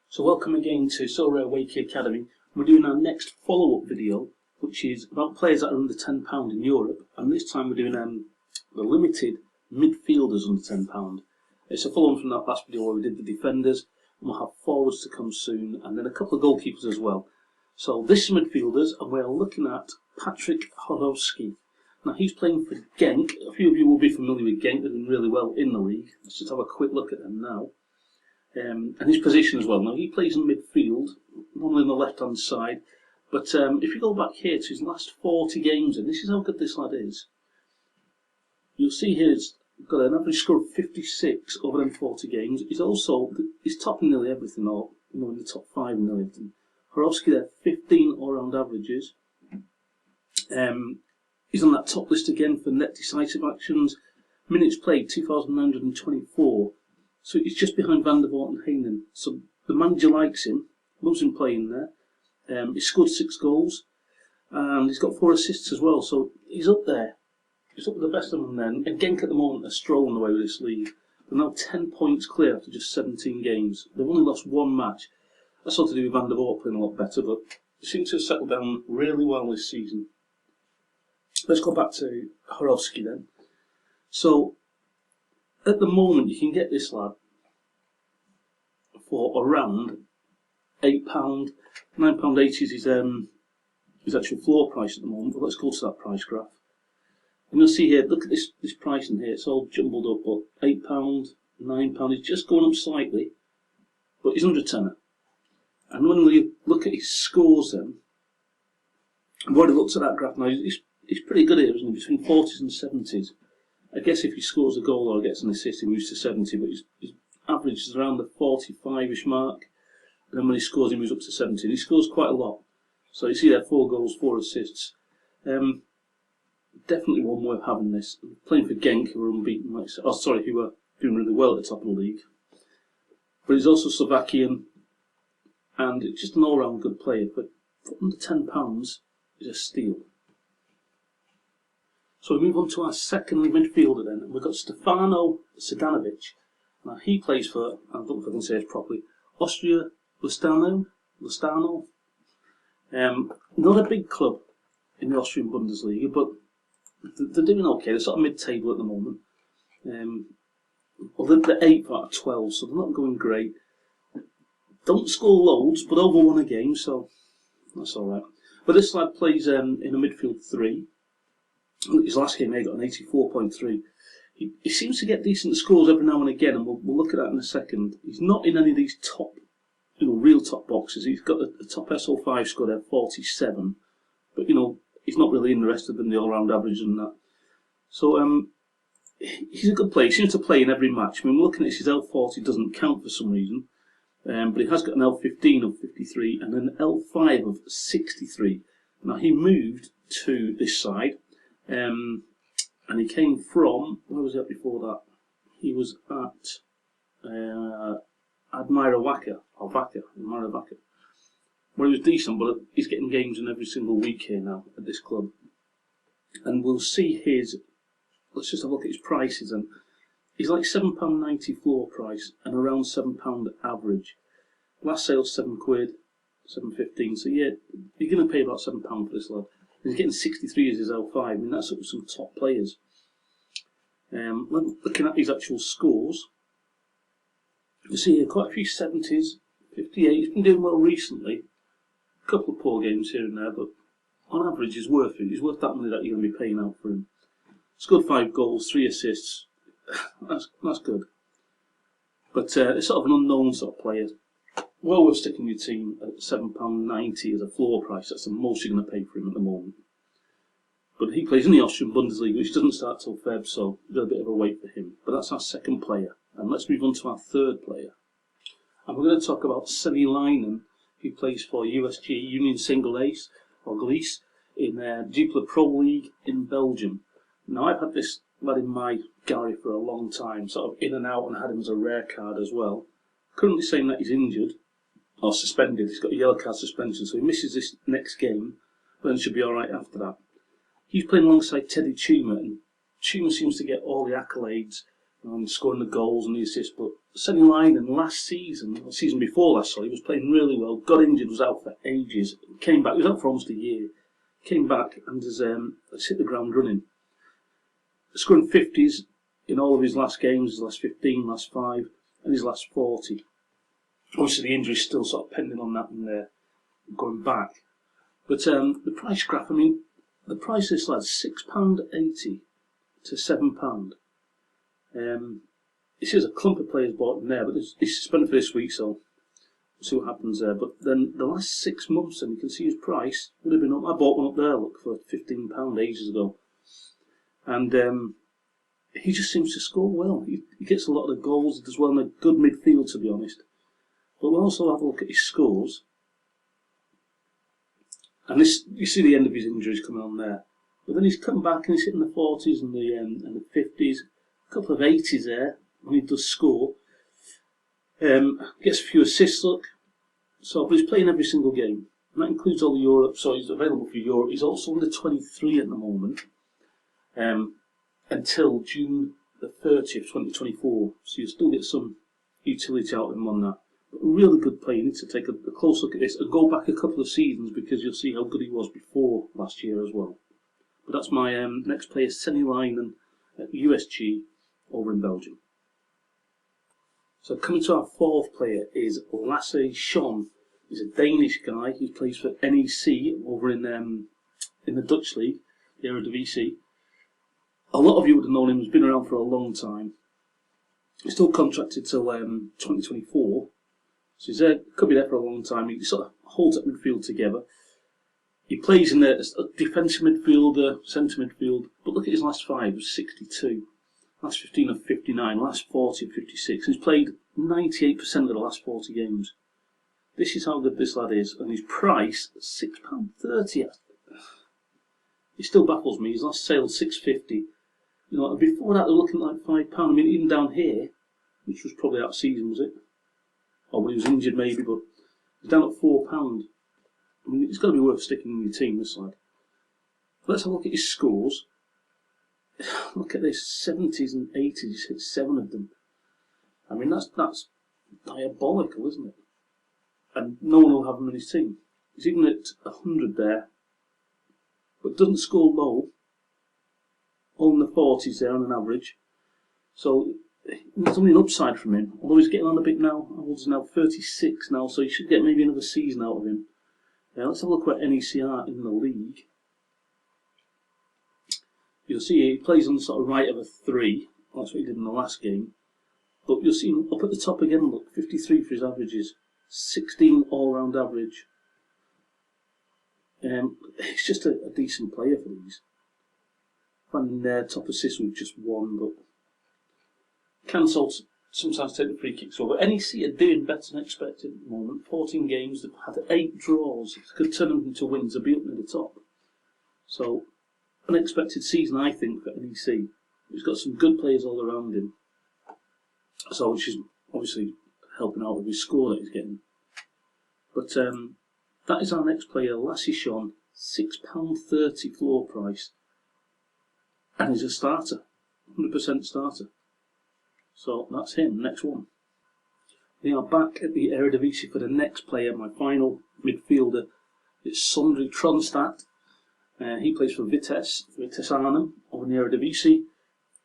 So welcome again to Sorare Wakey Academy. We're doing our next follow-up video, which is about players that are under £10 in Europe, and this time we're doing the limited midfielders under £10. It's a follow-on from that last video where we did the defenders, and we'll have forwards to come soon, and then a couple of goalkeepers as well. So this is midfielders, and we're looking at Patrick Horowski. Now he's playing for Genk. A few of you will be familiar with Genk. They're doing really well in the league. Let's just have a quick look at them now. And his position as well. Now he plays in midfield, normally on the left-hand side. But if you go back here to his last 40 games, and this is how good this lad is. You'll see here he's got an average score of 56 over them 40 games. He's topping nearly everything, or in the top 5 and everything. Horowski there, 15 all-round averages. He's on that top list again for net decisive actions. Minutes played, 2,924. So he's just behind Van der Vaart and Heinen. So the manager likes him, loves him playing there. He's scored 6 goals, and he's got 4 assists as well. So he's up there. He's up with the best of them then. And Genk at the moment are strolling away with this league. They're now 10 points clear after just 17 games. They've only lost 1 match. That's all to do with Van der Vaart playing a lot better, but they seem to have settled down really well this season. Let's go back to Horowski then. So at the moment, you can get this lad for around £8, £9.80 is his actual floor price at the moment. But let's go to that price graph. And you'll see here, look at this pricing here, it's all jumbled up, but £8, £9, he's just going up slightly, but he's under tenner. And when we look at his scores then, I've already looked at that graph now, he's pretty good here, isn't he? Between 40s and 70s. I guess if he scores a goal or gets an assist, he moves to 70, but his average is around the 45-ish mark. And then when he scores, he moves up to 70. And he scores quite a lot. So you see there, 4 goals, 4 assists. Definitely one worth having this. Playing for Genk, who were unbeaten, who were doing really well at the top of the league. But he's also Slovakian, and it's just an all-round good player. But for under £10, is a steal. So we move on to our second midfielder then, and we've got Stefano Sedanovic. Now he plays for, I don't know if I can say it properly, Austria Lustano. Not a big club in the Austrian Bundesliga, but they're doing okay. They're sort of mid-table at the moment. Well, they're 8th out of 12, so they're not going great. Don't score loads, but over 1 a game, so that's alright. But this lad plays in a midfield 3. His last game, he got an 84.3. He seems to get decent scores every now and again, and we'll look at that in a second. He's not in any of these top, real top boxes. He's got a top SO5 score there, 47, but he's not really in the rest of them, the all-round average and that. So he's a good player. He seems to play in every match. I mean, looking at this, his L40 doesn't count for some reason, but he has got an L15 of 53 and an L5 of 63. Now he moved to this side. And he came from, where was he at before that? He was at Admira Wacker, where he was decent, but he's getting games in every single week here now at this club. And we'll see let's just have a look at his prices, and he's like £7.90 floor price and around £7 average. Last sale £7, £7.15, so yeah, you're going to pay about £7 for this lad. He's getting 63 as his L5. I mean, that's up with some top players. Looking at his actual scores, you see here quite a few 70s, 58. He's been doing well recently. A couple of poor games here and there, but on average, he's worth it. He's worth that money that you're going to be paying out for him. Scored 5 goals, 3 assists. That's good. But it's sort of an unknown sort of player. Well worth sticking your team at £7.90 as a floor price. That's the most you're going to pay for him at the moment. But he plays in the Austrian Bundesliga, which doesn't start till Feb, so we've got a bit of a wait for him. But that's our second player. And let's move on to our third player. And we're going to talk about Seni Leinen, who plays for USG Union Saint-Gilles, or Gilles, in Jupiler Pro League in Belgium. Now, I've had this lad in my gallery for a long time, sort of in and out, and had him as a rare card as well. Currently saying that he's injured, or suspended. He's got a yellow card suspension, so he misses this next game, but then should be alright after that. He's playing alongside Teddy Chuma, and Chuma seems to get all the accolades scoring the goals and the assists. But Senny Linen last season, or season before last, sorry, he was playing really well. Got injured, was out for ages. Came back. He was out for almost a year. Came back and has hit the ground running. Scoring 50s in all of his last games, his last 15, last 5, and his last 40. Obviously, the injury's still sort of pending on that and going back. But the price graph, I mean, the price of this lad's £6.80 to £7. It says a clump of players bought in there, but he's suspended for this week, so we'll see what happens there. But then the last 6 months, and you can see his price would have been up. I bought one up there, look, for £15 ages ago. And he just seems to score well. He gets a lot of the goals, does well in a good midfield, to be honest. But we'll also have a look at his scores. And this, you see the end of his injuries coming on there. But then he's come back and he's hitting the 40s and the 50s. A couple of 80s there when he does score. Gets a few assists, look. But he's playing every single game. And that includes all the Europe, so he's available for Europe. He's also under 23 at the moment. Until June the 30th, 2024. So you'll still get some utility out of him on that. But a really good player. You need to take a close look at this and go back a couple of seasons because you'll see how good he was before last year as well. But that's my next player, Senny Linen at USG over in Belgium. So coming to our fourth player is Lasse Schön. He's a Danish guy. He plays for NEC over in the Dutch league, the Eredivisie. A lot of you would have known him. He's been around for a long time. He's still contracted till 2024. So he's could be there for a long time. He sort of holds that midfield together. He plays in a defensive midfielder, centre midfield. But look at his last 5, it was 62. Last 15 of 59, last 40 of 56. He's played 98% of the last 40 games. This is how good this lad is. And his price, £6.30. He still baffles me. His last sale, £6.50. You know, before that, they're looking like £5. I mean, even down here, which was probably out of season, was it? Or when he was injured, maybe, but he's down at £4. I mean, it's got to be worth sticking in your team, this lad. Let's have a look at his scores. Look at this, 70s and 80s, he's hit 7 of them. I mean, that's diabolical, isn't it? And no one will have him in his team. He's even at 100 there, but doesn't score low. All in the 40s there on an average. So there's only an upside from him. Although he's getting on a bit now. He's now 36 now, so you should get maybe another season out of him. Let's have a look at NEC are in the league. You'll see he plays on the sort of right of a 3. That's what he did in the last game. But you'll see him up at the top again, look, 53 for his averages. 16 all-round average. He's just a decent player for these. Finding their top assist with just 1, but can sometimes take the free kicks over. NEC are doing better than expected at the moment. 14 games, they've had 8 draws. If they could turn them into wins, they'll be up near the top. So, unexpected season, I think, for NEC. He's got some good players all around him. So, which is obviously helping out with his score that he's getting. But that is our next player, Lasse Schön, £6.30 floor price. And he's a starter, 100% starter. So that's him, next one. We are back at the Eredivisie for the next player, my final midfielder. It's Sondre Tronstad. He plays for Vitesse Arnhem over in the Eredivisie.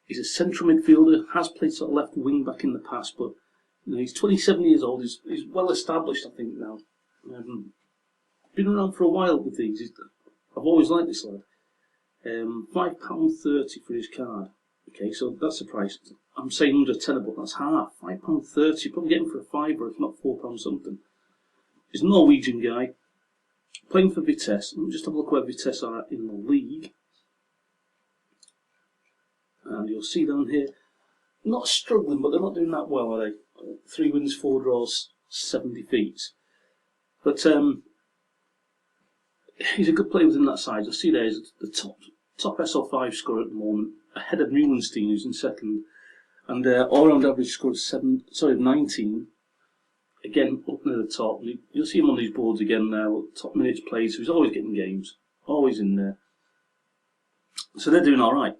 He's a central midfielder, has played sort of left wing back in the past, but you know, he's 27 years old, he's well established, I think, now. Been around for a while with these. I've always liked this lad. £5.30 for his card. Okay, so that's the price. I'm saying under tenner, but that's half. £5.30. Probably get him for a fiver, if not £4 something. He's a Norwegian guy, playing for Vitesse. Let me just have a look where Vitesse are in the league. And you'll see down here, not struggling, but they're not doing that well, are they? 3 wins, 4 draws, 7 defeats. But he's a good player within that side. You'll see there is the top SL5 scorer at the moment, ahead of Newlandstein, who's in second. And all-round average score is 19. Again, up near the top. You'll see him on these boards again now. Top minutes played, so he's always getting games. Always in there. So they're doing alright.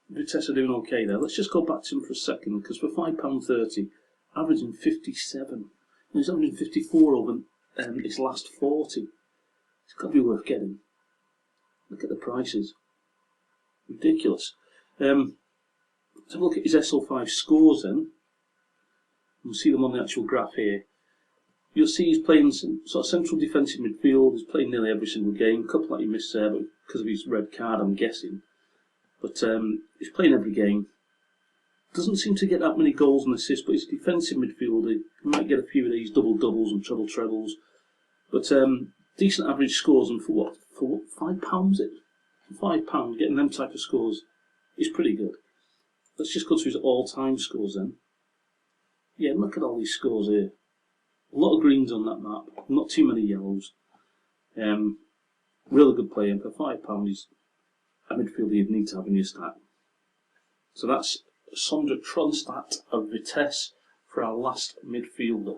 Vitesse are doing okay there. Let's just go back to him for a second, because for £5.30, averaging 57. He's averaging 54 over his last 40. It's got to be worth getting. Look at the prices. Ridiculous. Let's have a look at his SL5 scores then. We'll see them on the actual graph here. You'll see he's playing some sort of central defensive midfield. He's playing nearly every single game. A couple that he missed there, but because of his red card, I'm guessing. But he's playing every game. Doesn't seem to get that many goals and assists, but he's a defensive midfielder. He might get a few of these double-doubles and treble-trebles. But decent average scores, and for what? For £5 is it? For £5, getting them type of scores is pretty good. Let's just go to his all-time scores then. Yeah, look at all these scores here. A lot of greens on that map, not too many yellows. Really good player, and for £5 he's a midfielder you'd need to have in your stack. So that's Sondre Tronstad of Vitesse for our last midfielder.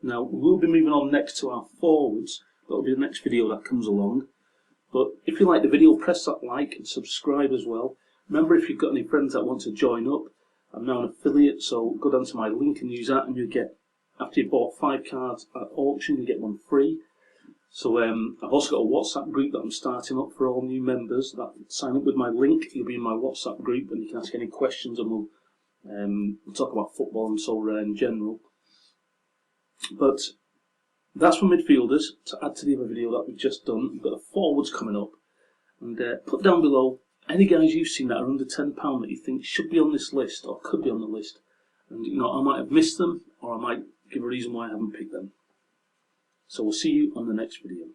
Now we'll be moving on next to our forwards. That'll be the next video that comes along. But if you like the video, press that like and subscribe as well. Remember, if you've got any friends that want to join up, I'm now an affiliate, so go down to my link and use that, and you get, after you've bought 5 cards at auction, you get one free. So I've also got a WhatsApp group that I'm starting up for all new members. That sign up with my link, you'll be in my WhatsApp group, and you can ask any questions, and we'll talk about football and Sorare in general. But that's for midfielders. To add to the other video that we've just done, we've got the forwards coming up, and put down below any guys you've seen that are under £10 that you think should be on this list or could be on the list. And I might have missed them, or I might give a reason why I haven't picked them. So we'll see you on the next video.